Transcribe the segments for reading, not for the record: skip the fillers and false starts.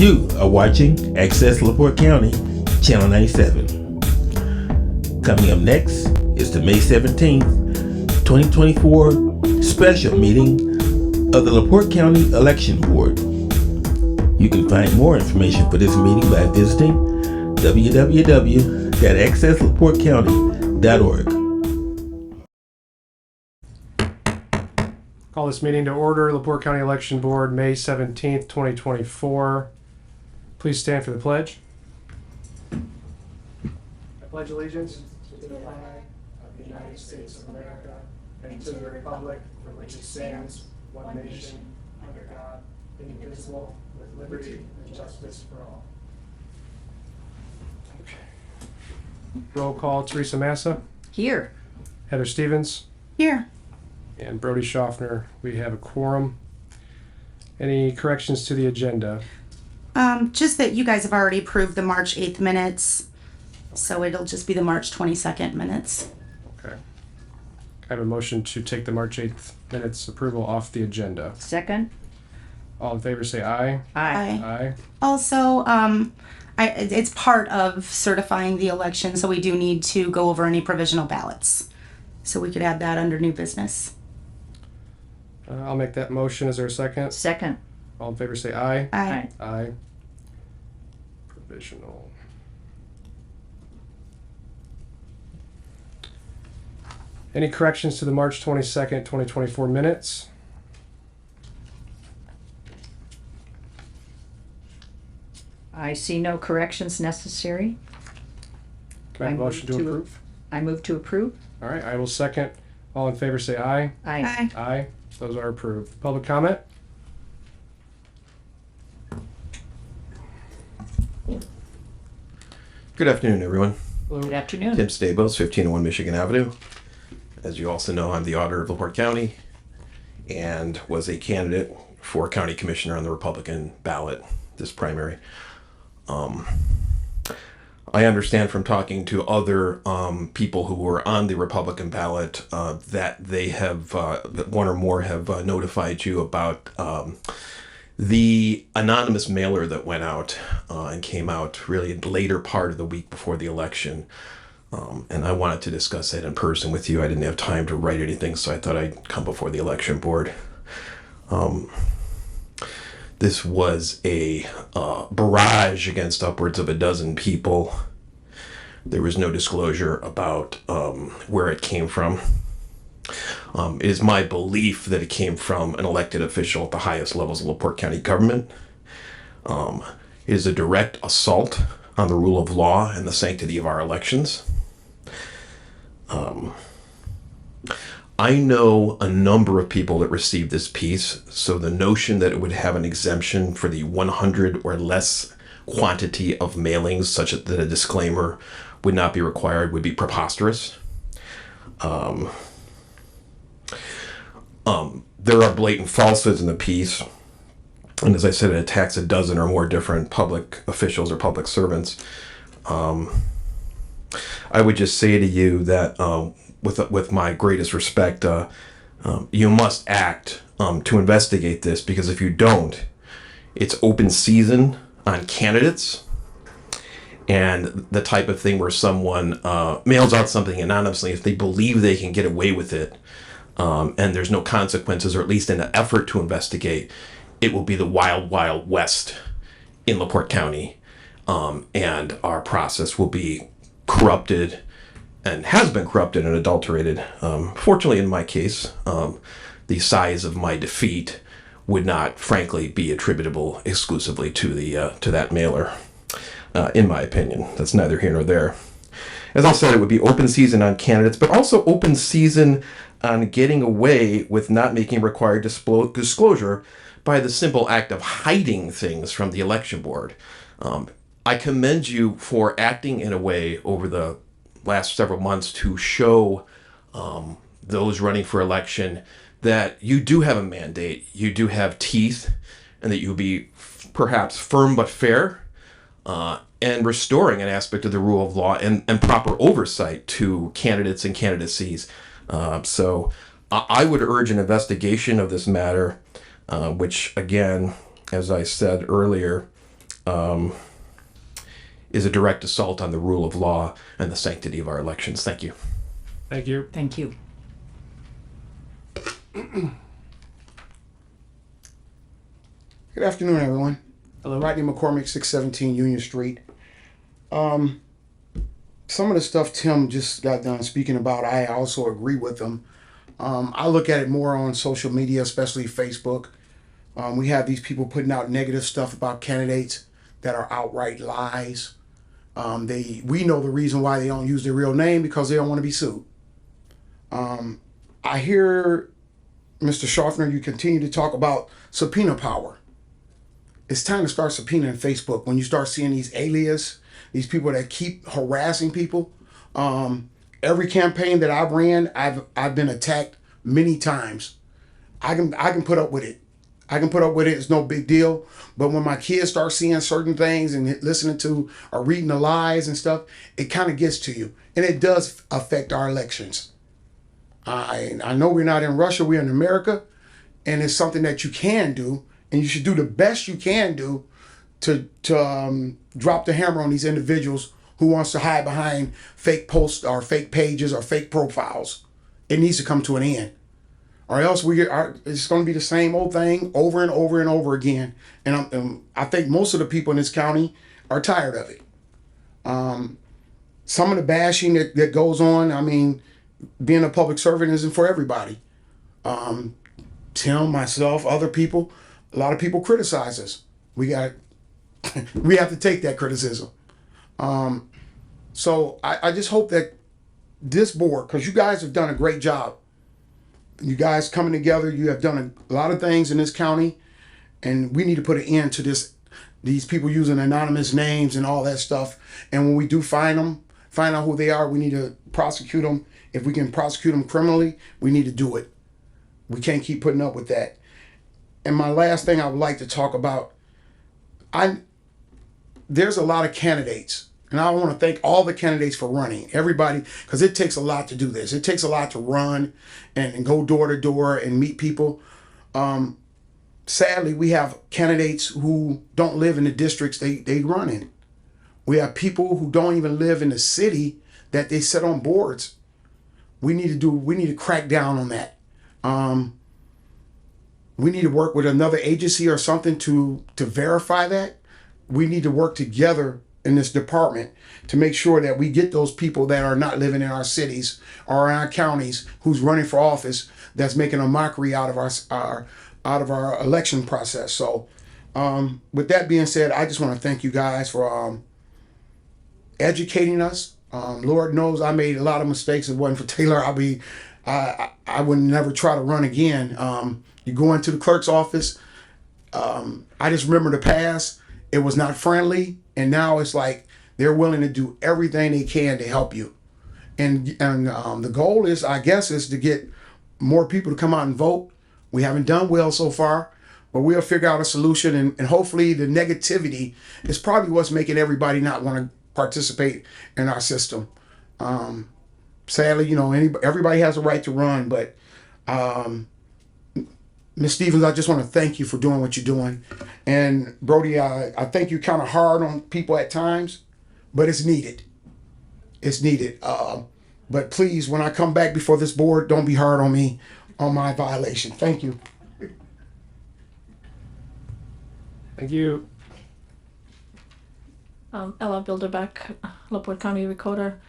You are watching Access LaPorte County, Channel 97. Coming up next is the May 17th, 2024 special meeting of the LaPorte County Election Board. You can find more information for this meeting by visiting www.accesslaportecounty.org. Call this meeting to order. LaPorte County Election Board, May 17th, 2024. Please stand for the pledge. I pledge allegiance to the flag of the United States of America and to the republic for which it stands, one nation, under God, indivisible, with liberty and justice for all. Okay. Roll call, Teresa Massa. Here. Heather Stevens. Here. And Brody Schaffner. We have a quorum. Any corrections to the agenda? Just that you guys have already approved the March 8th minutes, so it'll just be the March 22nd minutes. Okay. I have a motion to take the March 8th minutes approval off the agenda. Second. All in favor say aye. Aye. Aye. Also, it's part of certifying the election, so we do need to go over any provisional ballots. So we could add that under new business. I'll make that motion. Is there a second? Second. All in favor say aye. Aye. Aye. Provisional. Any corrections to the March 22nd, 2024 minutes? I see no corrections necessary. Can I have a motion to approve? I move to approve. All right, I will second. All in favor say aye. Aye. Aye. Those are approved. Public comment? Good afternoon, everyone. Good afternoon. Tim Stabos, 1501 Michigan Avenue. As you also know, I'm the auditor of LaPorte County and was a candidate for county commissioner on the Republican ballot this primary. I understand from talking to other people who were on the Republican ballot that they have, one or more have notified you about the anonymous mailer that went out and came out really later part of the week before the election. And I wanted to discuss that in person with you. I didn't have time to write anything, so I thought I'd come before the election board. This was a barrage against upwards of a dozen people. There was no disclosure about where it came from. It is my belief that it came from an elected official at the highest levels of LaPorte County government. It is a direct assault on the rule of law and the sanctity of our elections. I know a number of people that received this piece, so the notion that it would have an exemption for the 100 or less quantity of mailings such that a disclaimer would not be required would be preposterous. There are blatant falsehoods in the piece, and as I said, it attacks a dozen or more different public officials or public servants. I would just say to you that with my greatest respect, you must act to investigate this, because if you don't, it's open season on candidates, and the type of thing where someone mails out something anonymously if they believe they can get away with it, and there's no consequences, or at least in an effort to investigate, it will be the wild, wild west in LaPorte County, and our process will be corrupted and has been corrupted and adulterated. Fortunately, in my case, the size of my defeat would not, frankly, be attributable exclusively to that mailer. In my opinion, that's neither here nor there. As I said, it would be open season on candidates, but also open season on getting away with not making required disclosure by the simple act of hiding things from the election board. I commend you for acting in a way over the last several months to show those running for election that you do have a mandate, you do have teeth, and that you'll be perhaps firm but fair, and restoring an aspect of the rule of law and proper oversight to candidates and candidacies. So I would urge an investigation of this matter, which, again, as I said earlier, is a direct assault on the rule of law and the sanctity of our elections. Thank you. Thank you. Thank you. Good afternoon, everyone. Hello, Rodney McCormick, 617 Union Street. Some of the stuff Tim just got done speaking about, I also agree with him. I look at it more on social media, especially Facebook. We have these people putting out negative stuff about candidates that are outright lies. We know the reason why they don't use their real name, because they don't want to be sued. I hear Mr. Schaffner, you continue to talk about subpoena power. It's time to start subpoenaing Facebook. When you start seeing these alias, these people that keep harassing people. Every campaign that I've ran, I've been attacked many times. I can put up with it. I can put up with it. It's no big deal. But when my kids start seeing certain things and listening to or reading the lies and stuff, it kind of gets to you, and it does affect our elections. I know we're not in Russia. We're in America, and it's something that you can do. And you should do the best you can do to drop the hammer on these individuals who wants to hide behind fake posts or fake pages or fake profiles. It needs to come to an end, or else it's going to be the same old thing over and over and over again. And I think most of the people in this county are tired of it. Some of the bashing that goes on, I mean, being a public servant isn't for everybody. Tim, myself, other people. A lot of people criticize us. We have to take that criticism. So I just hope that this board, because you guys have done a great job. You guys coming together, you have done a lot of things in this county, and we need to put an end to these people using anonymous names and all that stuff. And when we do find them, find out who they are, we need to prosecute them. If we can prosecute them criminally, we need to do it. We can't keep putting up with that. And my last thing I would like to talk about, there's a lot of candidates, and I want to thank all the candidates for running, everybody, because it takes a lot to do this. It takes a lot to run and go door to door and meet people. Sadly, we have candidates who don't live in the districts they run in. We have people who don't even live in the city that they sit on boards. We need to crack down on that. We need to work with another agency or something to verify that. We need to work together in this department to make sure that we get those people that are not living in our cities or in our counties who's running for office that's making a mockery out of our election process. So with that being said, I just want to thank you guys for educating us. Lord knows I made a lot of mistakes. If it wasn't for Taylor, I would never try to run again. You go into the clerk's office. I just remember the past. It was not friendly, and now it's like they're willing to do everything they can to help you. And the goal is, I guess, is to get more people to come out and vote. We haven't done well so far, but we'll figure out a solution. And hopefully, the negativity is probably what's making everybody not want to participate in our system. Sadly, everybody has a right to run, but Ms. Stevens, I just want to thank you for doing what you're doing. And Brody, I think you're kind of hard on people at times, but it's needed. It's needed. But please, when I come back before this board, don't be hard on me on my violation. Thank you. Thank you. Ella Bilderbeck, LaPorte County Recorder.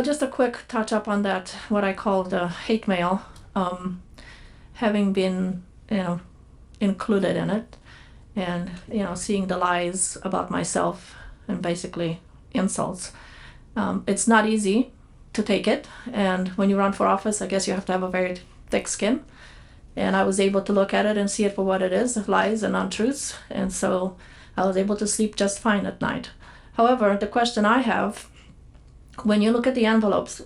Just a quick touch up on that, what I call the hate mail. Having been, included in it, and, seeing the lies about myself and basically insults. It's not easy to take it, and when you run for office, I guess you have to have a very thick skin. And I was able to look at it and see it for what it is, lies and untruths, and so I was able to sleep just fine at night. However, the question I have, when you look at the envelopes,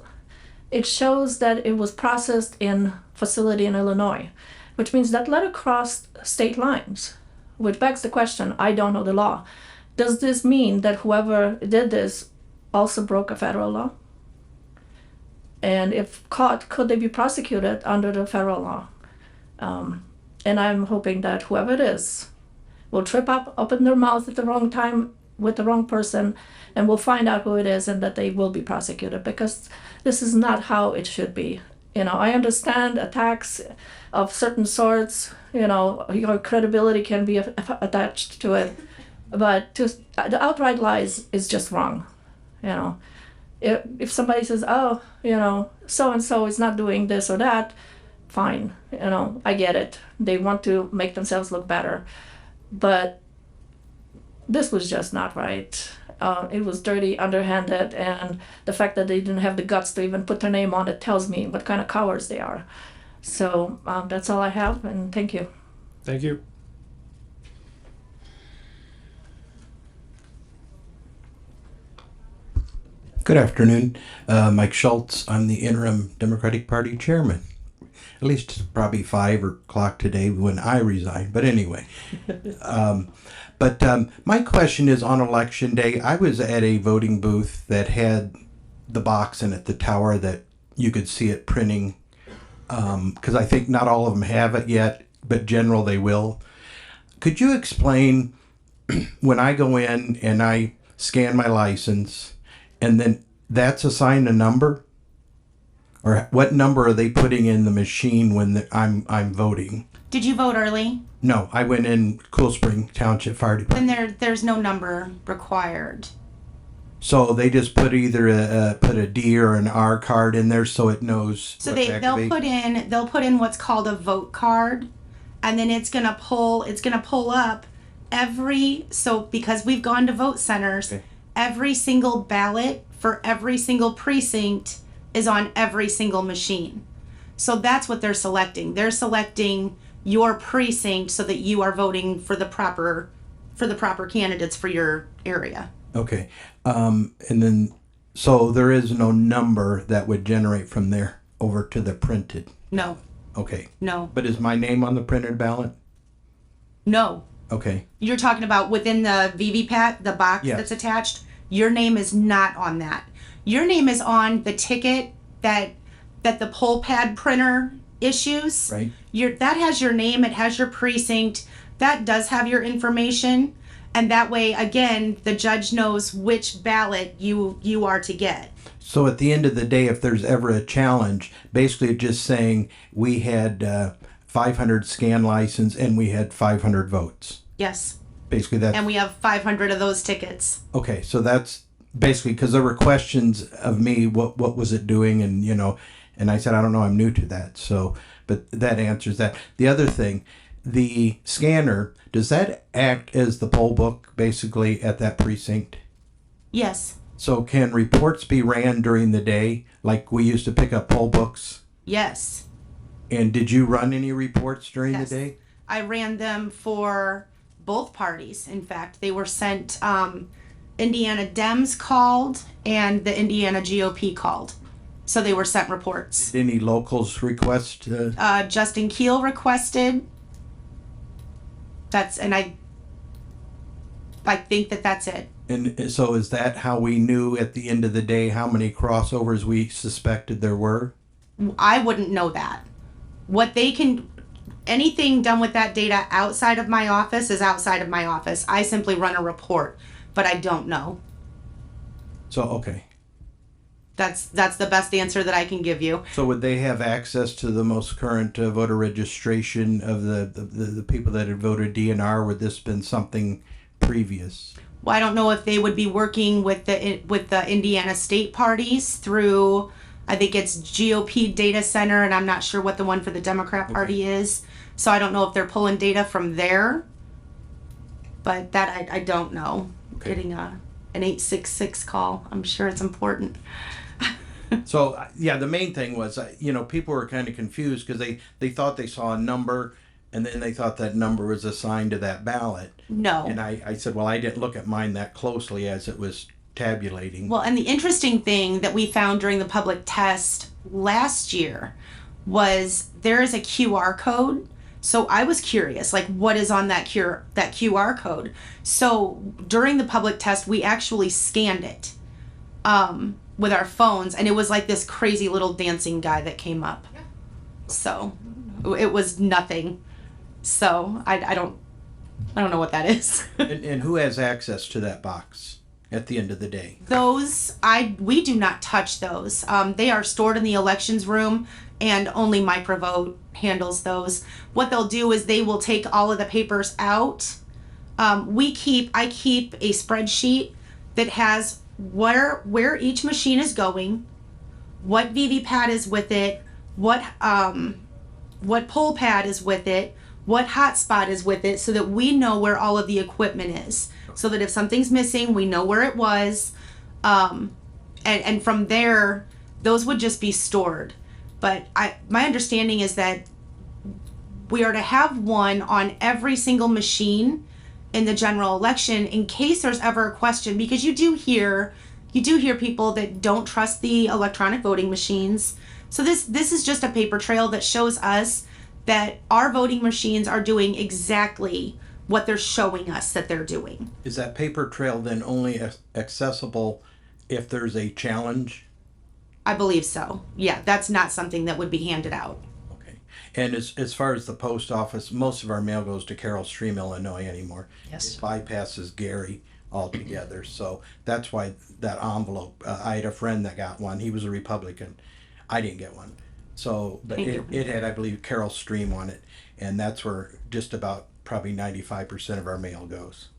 it shows that it was processed in facility in Illinois, which means that letter crossed state lines, which begs the question, I don't know the law. Does this mean that whoever did this also broke a federal law? And if caught, could they be prosecuted under the federal law? And I'm hoping that whoever it is will trip up, open their mouth at the wrong time with the wrong person, and we'll find out who it is and that they will be prosecuted, because this is not how it should be. I understand attacks of certain sorts, your credibility can be attached to it, but the outright lies is just wrong. If somebody says, oh, so and so is not doing this or that, fine. I get it. They want to make themselves look better, but this was just not right. It was dirty, underhanded, and the fact that they didn't have the guts to even put their name on it tells me what kind of cowards they are. So that's all I have, and thank you. Thank you. Good afternoon. Mike Schultz. I'm the interim Democratic Party chairman. At least it's probably 5 o'clock today when I resign. But anyway. My question is, on election day, I was at a voting booth that had the box in it, the tower, that you could see it printing. Because I think not all of them have it yet, but general they will. Could you explain when I go in and I scan my license, and then that's assigned a number? Or what number are they putting in the machine when I'm voting? Did you vote early? No, I went in Cool Spring Township Fire Department. Then there's no number required. So they just put either put a D or an R card in there so it knows. So what to activate? they'll put in what's called a vote card, and then it's gonna pull up because we've gone to vote centers, Okay. every single ballot for every single precinct is on every single machine. So that's what they're selecting. They're selecting your precinct so that you are voting for the proper candidates for your area. Okay. And then, so there is no number that would generate from there over to the printed. No, Okay. no, But is my name on the printed ballot? no. Okay. You're talking about within the VVPAT, the box Yes. that's attached. Your name is not on that. Your name is on the ticket that the poll pad printer issues. Right. That has your name. It has your precinct. That does have your information, and that way, again, the judge knows which ballot you are to get. So at the end of the day, if there's ever a challenge, basically it's just saying we had 500 scan license and we had 500 votes. Yes, Basically that's and we have 500 of those tickets. okay. So that's basically, because there were questions of me, what was it doing, and and I said I don't know, I'm new to that. So, but that answers that. The other thing, the scanner, does that act as the poll book basically at that precinct? Yes, So can reports be ran during the day like we used to pick up poll books? yes. And did you run any reports during Yes. the day? I ran them for both parties. In fact, they were sent. Indiana Dems called and the Indiana GOP called, so they were sent reports. Did any locals request? Justin Keel requested. I think that's it. And so is that how we knew at the end of the day how many crossovers we suspected there were? I wouldn't know that. Anything done with that data outside of my office is outside of my office. I simply run a report, but I don't know. So, okay. That's the best answer that I can give you. So would they have access to the most current voter registration of the people that had voted DNR? Would this been something previous? Well, I don't know if they would be working with the Indiana state parties through, I think it's GOP data center, and I'm not sure what the one for the Democrat party is. So I don't know if they're pulling data from there, but that I don't know. Okay. Getting an 866 call, I'm sure it's important. So yeah, the main thing was, people were kind of confused because they thought they saw a number, and then they thought that number was assigned to that ballot. No. And I said, well, I didn't look at mine that closely as it was tabulating. Well, and the interesting thing that we found during the public test last year was there is a QR code. So I was curious, like, what is on that QR code? So during the public test, we actually scanned it with our phones, and it was like this crazy little dancing guy that came up. So it was nothing. So I don't. I don't know what that is. And who has access to that box at the end of the day? Those, we do not touch those. They are stored in the elections room, and only Microvote handles those. What they'll do is they will take all of the papers out. I keep a spreadsheet that has where each machine is going, what VV-pad is with it, what poll pad is with it, what hotspot is with it, so that we know where all of the equipment is. So that if something's missing, we know where it was. And from there, those would just be stored. But my understanding is that we are to have one on every single machine in the general election in case there's ever a question, because you do hear people that don't trust the electronic voting machines. So this is just a paper trail that shows us that our voting machines are doing exactly what they're showing us that they're doing. Is that paper trail then only accessible if there's a challenge? I believe so. Yeah, that's not something that would be handed out. Okay. And as far as the post office, most of our mail goes to Carroll Stream, Illinois anymore. Yes. It bypasses Gary altogether. So that's why that envelope, I had a friend that got one. He was a Republican. I didn't get one. So, but it had, I believe, Carroll Stream on it. And that's where just about probably 95% of our mail goes.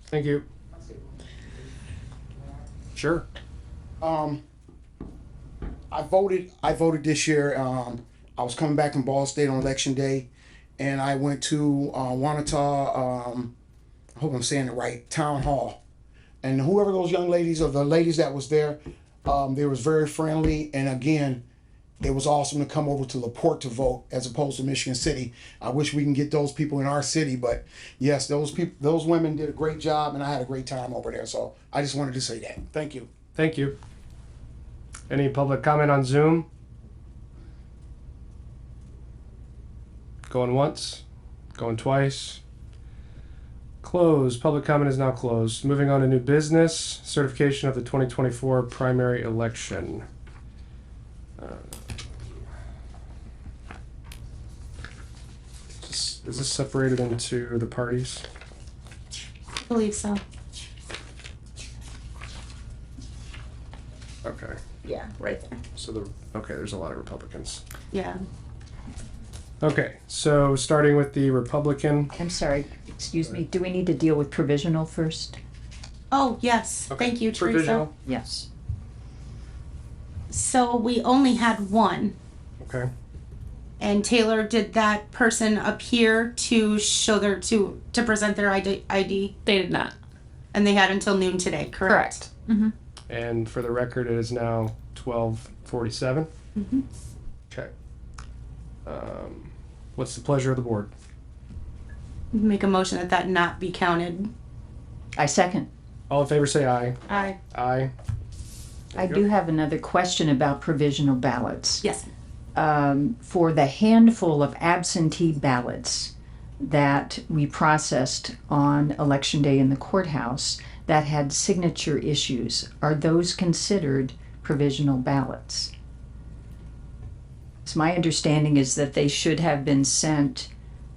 Thank you. Sure. I voted this year. I was coming back from Ball State on election day, and I went to Wanata, I hope I'm saying it right, Town Hall. And whoever those young ladies or the ladies that was there, they was very friendly. And again, it was awesome to come over to LaPorte to vote as opposed to Michigan City. I wish we can get those people in our city, but yes, those women did a great job, and I had a great time over there. So I just wanted to say that. Thank you. Thank you. Any public comment on Zoom? Going once, going twice. Closed. Public comment is now closed. Moving on to new business, certification of the 2024 primary election. Is this separated into the parties? I believe so. Okay. Yeah, right there. So there's a lot of Republicans. Yeah. Okay, so starting with the Republican. I'm sorry, excuse me, do we need to deal with provisional first? Oh, yes. Okay. Thank you, Teresa. Provisional. Yes. So we only had one. Okay. And Taylor, did that person appear to show to present their ID? They did not. And they had until noon today, correct? Mm-hmm. And for the record, it is now 12:47. Mm-hmm. Okay. What's the pleasure of the board? Make a motion that not be counted. I second. All in favor say aye. Aye. Aye. I do have another question about provisional ballots. Yes. For the handful of absentee ballots that we processed on Election Day in the courthouse that had signature issues, are those considered provisional ballots? So my understanding is that they should have been sent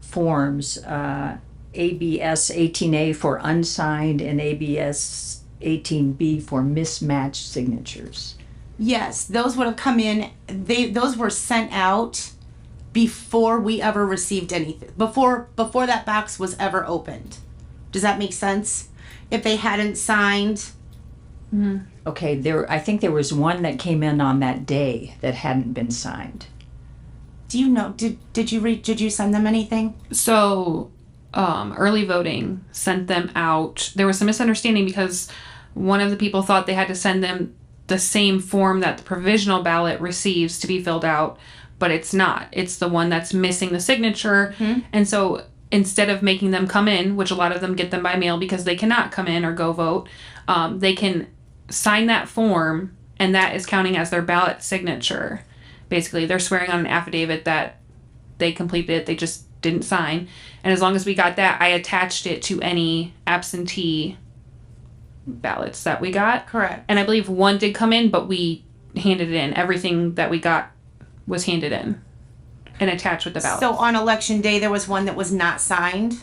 forms, ABS 18A for unsigned and ABS 18B for mismatched signatures. Yes, those would have come in. Those were sent out before we ever received anything. Before that box was ever opened. Does that make sense? If they hadn't signed. Okay, I think there was one that came in on that day that hadn't been signed. Do you know? Did you send them anything? So, early voting sent them out. There was some misunderstanding because one of the people thought they had to send them the same form that the provisional ballot receives to be filled out, but it's not. It's the one that's missing the signature. Mm-hmm. And so instead of making them come in, which a lot of them get them by mail because they cannot come in or go vote, they can sign that form, and that is counting as their ballot signature. Basically, they're swearing on an affidavit that they completed it, they just didn't sign. And as long as we got that, I attached it to any absentee ballots that we got. Correct. And I believe one did come in, but we handed it in. Everything that we got was handed in. and attach with the ballot. So on election day, there was one that was not signed.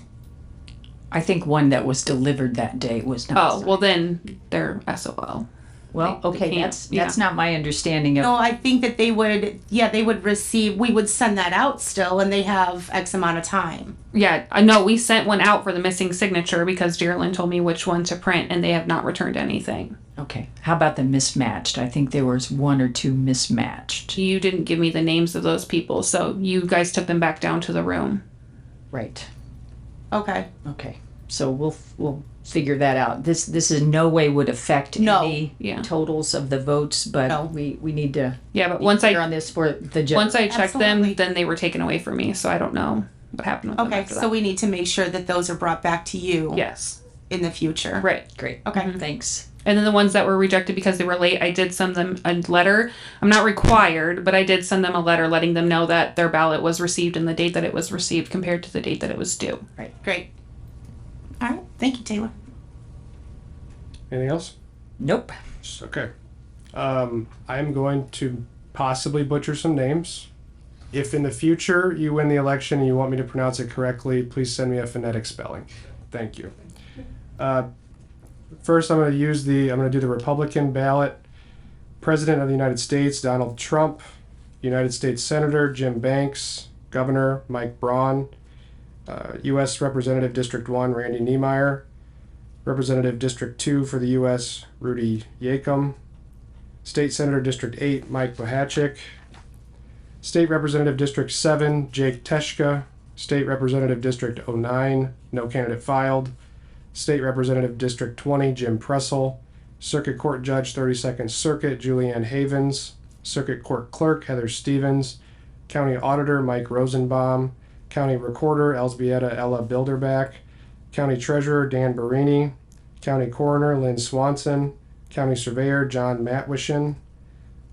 I think one that was delivered that day was not. Oh, well then they're SOL. Well, they okay, can't, that's not my understanding of. No, I think that they would, they would receive, we would send that out still, and they have X amount of time. Yeah, I know we sent one out for the missing signature because Jerlyn told me which one to print, and they have not returned anything. Okay, how about the mismatched? I think there was one or two mismatched. You didn't give me the names of those people, so you guys took them back down to the room. Right. Okay. Okay. So we'll figure that out. This in no way would affect any totals of the votes, but we need to but be once clear on this for the judge. Once I checked Absolutely. them, then they were taken away from me, so I don't know what happened with them Okay, after so that. we need to make sure that those are brought back to you. Yes. In the future. Right. Great. Okay. Thanks. And then the ones that were rejected because they were late, I did send them a letter. I'm not required, but I did send them a letter letting them know that their ballot was received and the date that it was received compared to the date that it was due. Right. Great. All right. Thank you, Taylor. Anything else? Nope. Okay. I'm going to possibly butcher some names. If in the future you win the election and you want me to pronounce it correctly, please send me a phonetic spelling. Thank you. First, I'm going to do the Republican ballot. President of the United States, Donald Trump. United States Senator, Jim Banks. Governor, Mike Braun. U.S. Representative District 1, Randy Niemeyer. Representative District 2 for the U.S., Rudy Yakum. State Senator District 8, Mike Bohachik. State Representative District 7, Jake Teshka. State Representative District 09, no candidate filed. State Representative District 20, Jim Pressel. Circuit Court Judge, 32nd Circuit, Julianne Havens. Circuit Court Clerk, Heather Stevens. County Auditor, Mike Rosenbaum. County Recorder, Elzbieta Ella Bilderback. County Treasurer, Dan Barini. County Coroner, Lynn Swanson. County Surveyor, John Matwishin.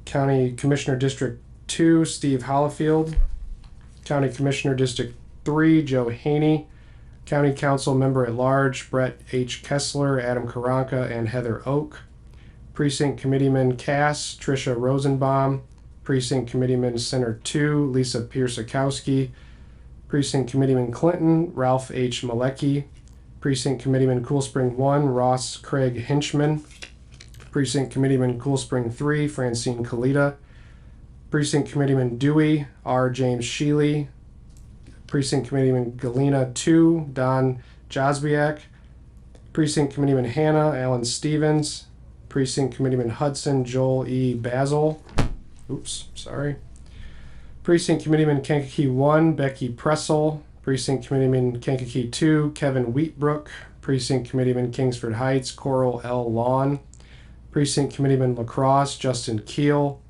County Commissioner District 2, Steve Hollifield. County Commissioner District 3, Joe Haney. County Council Member at Large, Brett H. Kessler, Adam Karanka, and Heather Oak. Precinct Committeeman Cass, Tricia Rosenbaum. Precinct Committeeman Center 2, Lisa Pierzakowski. Precinct Committeeman Clinton, Ralph H. Malecki. Precinct Committeeman Cool Spring 1, Ross Craig Hinchman. Precinct Committeeman Cool Spring 3, Francine Kalita. Precinct Committeeman Dewey, R. James Sheely. Precinct Committeeman Galena 2, Don Josbiak. Precinct Committeeman Hannah, Alan Stevens. Precinct Committeeman Hudson, Joel E. Basil. Oops, sorry. Precinct Committeeman Kankakee 1, Becky Pressel. Precinct Committeeman Kankakee 2, Kevin Wheatbrook. Precinct Committeeman Kingsford Heights, Coral L. Lawn. Precinct Committeeman La Crosse, Justin Keel.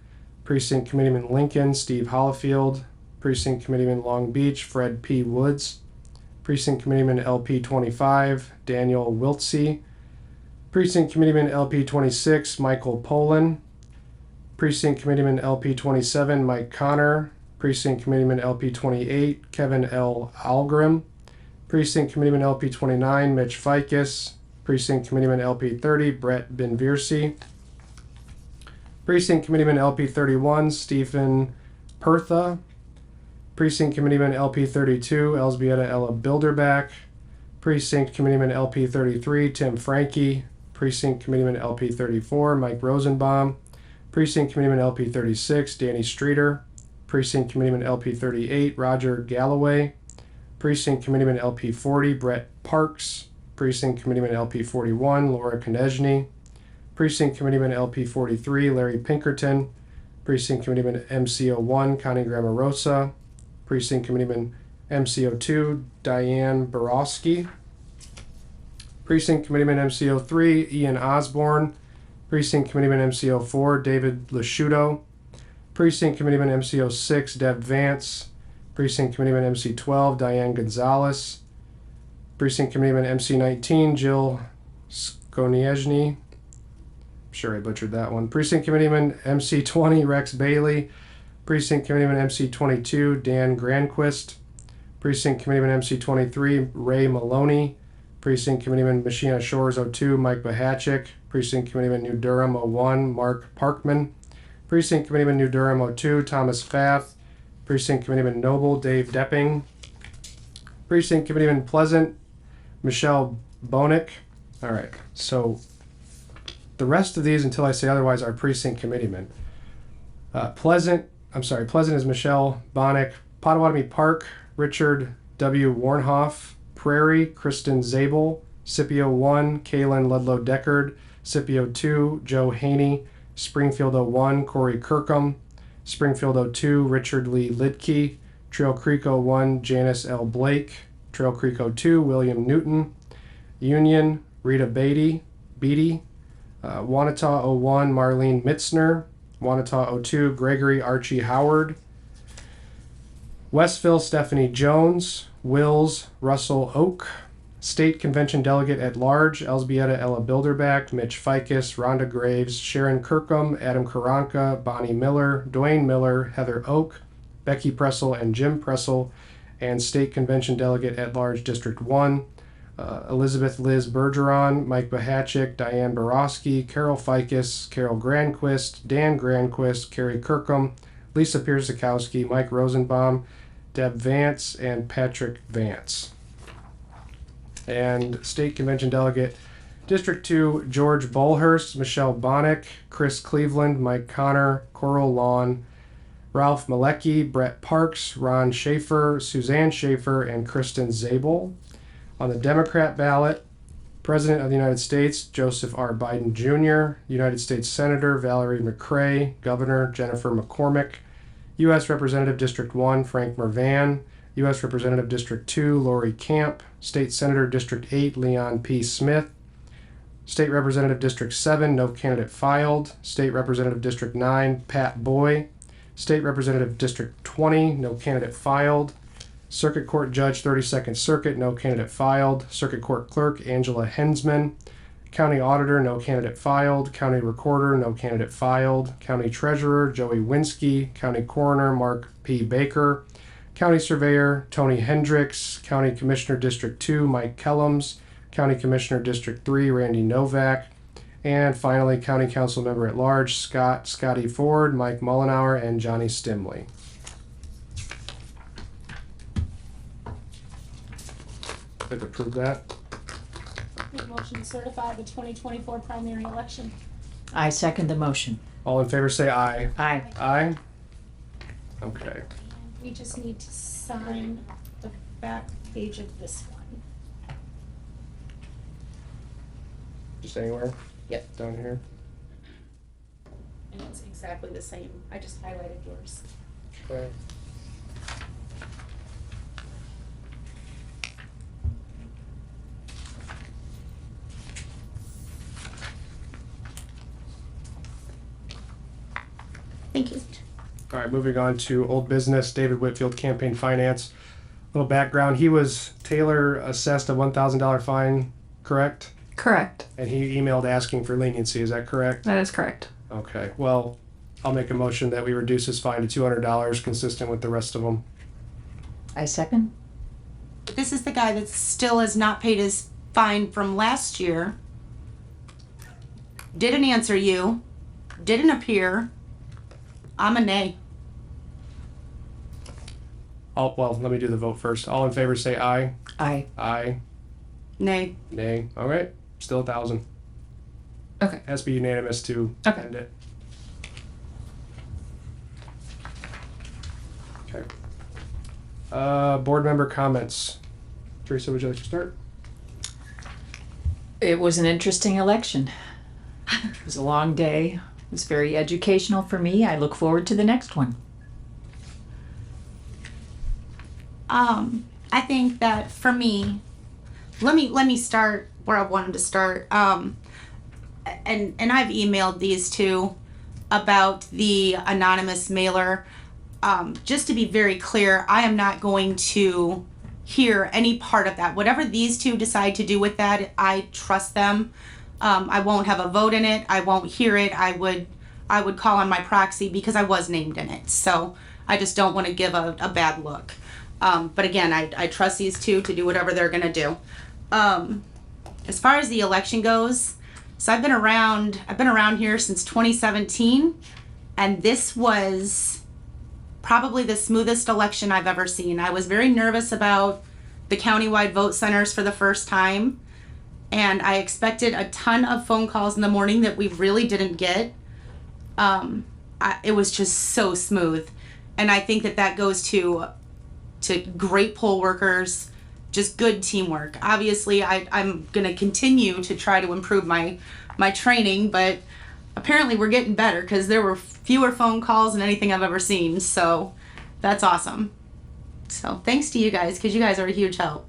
Precinct Committeeman Lincoln, Steve Hollifield. Precinct Committeeman Long Beach, Fred P. Woods. Precinct Committeeman LP 25, Daniel Wiltsey. Precinct Committeeman LP 26, Michael Poland. Precinct Committeeman LP 27, Mike Connor. Precinct Committeeman LP 28, Kevin L. Algrim. Precinct Committeeman LP 29, Mitch Ficus. Precinct Committeeman LP 30, Brett Benvirsi. Precinct Committeeman LP 31, Stephen Pertha. Precinct Committeeman LP 32, Elzbieta Ella Bilderback. Precinct Committeeman LP 33, Tim Frankie. Precinct Committeeman LP 34, Mike Rosenbaum. Precinct Committeeman LP 36, Danny Streeter. Precinct Committeeman LP 38, Roger Galloway. Precinct Committeeman LP 40, Brett Parks. Precinct Committeeman LP 41, Laura Konechny. Precinct Committeeman LP 43, Larry Pinkerton. Precinct Committeeman MCO 1, Connie Grammarosa. Precinct Committeeman MCO 2, Diane Borowski. Precinct Committeeman MCO 3, Ian Osborne. Precinct Committeeman MCO 4, David Lasciuto. Precinct Committeeman MCO 6, Deb Vance. Precinct Committeeman MC 12, Diane Gonzalez. Precinct Committeeman MC 19, Jill Skonieczny. I'm sure I butchered that one. Precinct Committeeman MC 20, Rex Bailey. Precinct Committeeman MC 22, Dan Granquist. Precinct Committeeman MC 23, Ray Maloney. Precinct Committeeman Machina Shores 02, Mike Bohachik. Precinct Committeeman New Durham 01, Mark Parkman. Precinct Committeeman New Durham 02, Thomas Fath. Precinct Committeeman Noble, Dave Depping. Precinct Committeeman Pleasant, Michelle Bonick. All right, so the rest of these, until I say otherwise, are precinct committeemen. Pleasant is Michelle Bonick. Pottawatomie Park, Richard W. Warnhoff. Prairie, Kristen Zabel. Scipio 1, Kaylin Ludlow Deckard. Scipio 2, Joe Haney. Springfield 01, Corey Kirkham. Springfield 02, Richard Lee Lidke. Trail Creek 01, Janice L. Blake. Trail Creek 02, William Newton. Union, Rita Beatty. Wanata 01, Marlene Mitzner. Wanata 02, Gregory Archie Howard. Westville, Stephanie Jones. Wills, Russell Oak. State Convention Delegate at Large, Elsbieta Ella Bilderback, Mitch Ficus, Rhonda Graves, Sharon Kirkham, Adam Karanka, Bonnie Miller, Dwayne Miller, Heather Oak, Becky Pressel, and Jim Pressel. And State Convention Delegate at Large, District 1, Elizabeth Liz Bergeron, Mike Bahachik, Diane Borowski, Carol Ficus, Carol Granquist, Dan Granquist, Carrie Kirkham, Lisa Pierzakowski, Mike Rosenbaum, Deb Vance, and Patrick Vance. And State Convention Delegate, District 2, George Bolhurst, Michelle Bonick, Chris Cleveland, Mike Connor, Coral Lawn, Ralph Malecki, Brett Parks, Ron Schaefer, Suzanne Schaefer, and Kristen Zabel. On the Democrat ballot, President of the United States, Joseph R. Biden Jr., United States Senator Valerie McRae, Governor Jennifer McCormick, U.S. Representative District 1, Frank Mervan, U.S. Representative District 2, Lori Camp, State Senator District 8, Leon P. Smith, State Representative District 7, no candidate filed, State Representative District 9, Pat Boy, State Representative District 20, no candidate filed, Circuit Court Judge 32nd Circuit, no candidate filed, Circuit Court Clerk Angela Hensman, County Auditor, no candidate filed, County Recorder, no candidate filed, County Treasurer Joey Winsky, County Coroner Mark P. Baker, County Surveyor Tony Hendricks, County Commissioner District 2 Mike Kellums, County Commissioner District 3 Randy Novak, and finally County Council Member at Large Scotty Ford, Mike Mullenauer, and Johnny Stimley. I'd approve that. Make a motion to certify the 2024 primary election. I second the motion. All in favor say aye. Aye. Aye? Okay. And we just need to sign the back page of this one. Just anywhere? Yep. Down here? And it's exactly the same. I just highlighted yours. Okay. Thank you. All right, moving on to old business, David Whitfield, campaign finance. Little background, Taylor assessed a $1,000 fine, correct? Correct. And he emailed asking for leniency, is that correct? That is correct. Okay, well, I'll make a motion that we reduce his fine to $200, consistent with the rest of them. I second. This is the guy that still has not paid his fine from last year. Didn't answer you. Didn't appear. I'm a nay. Well, let me do the vote first. All in favor say aye. Aye. Aye. Nay. Nay. All right, still 1,000. Okay. Has to be unanimous to Okay. end it. Okay. Board member comments. Teresa, would you like to start? It was an interesting election. It was a long day. It was very educational for me. I look forward to the next one. I think that for me, let me start where I wanted to start. And I've emailed these two about the anonymous mailer. Just to be very clear, I am not going to hear any part of that. Whatever these two decide to do with that, I trust them. I won't have a vote in it. I won't hear it. I would call on my proxy because I was named in it. So I just don't want to give a bad look. But again, I trust these two to do whatever they're going to do. As far as the election goes, so I've been around here since 2017, and this was probably the smoothest election I've ever seen. I was very nervous about the countywide vote centers for the first time, and I expected a ton of phone calls in the morning that we really didn't get. It was just so smooth, and I think that goes to great poll workers, just good teamwork. Obviously, I'm going to continue to try to improve my training, but apparently we're getting better because there were fewer phone calls than anything I've ever seen. So that's awesome. So thanks to you guys, because you guys are a huge help.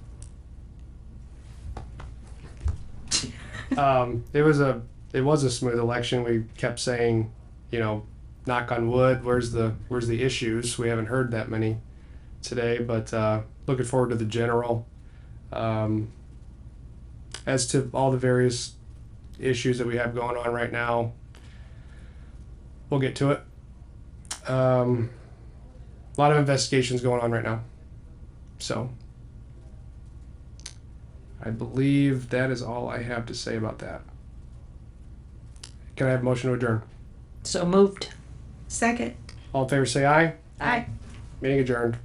It was a smooth election. We kept saying, knock on wood, where's the issues? We haven't heard that many today, but looking forward to the general. As to all the various issues that we have going on right now, we'll get to it. A lot of investigations going on right now. So I believe that is all I have to say about that. Can I have a motion to adjourn? So moved. Second. All in favor say aye. Aye. Meeting adjourned.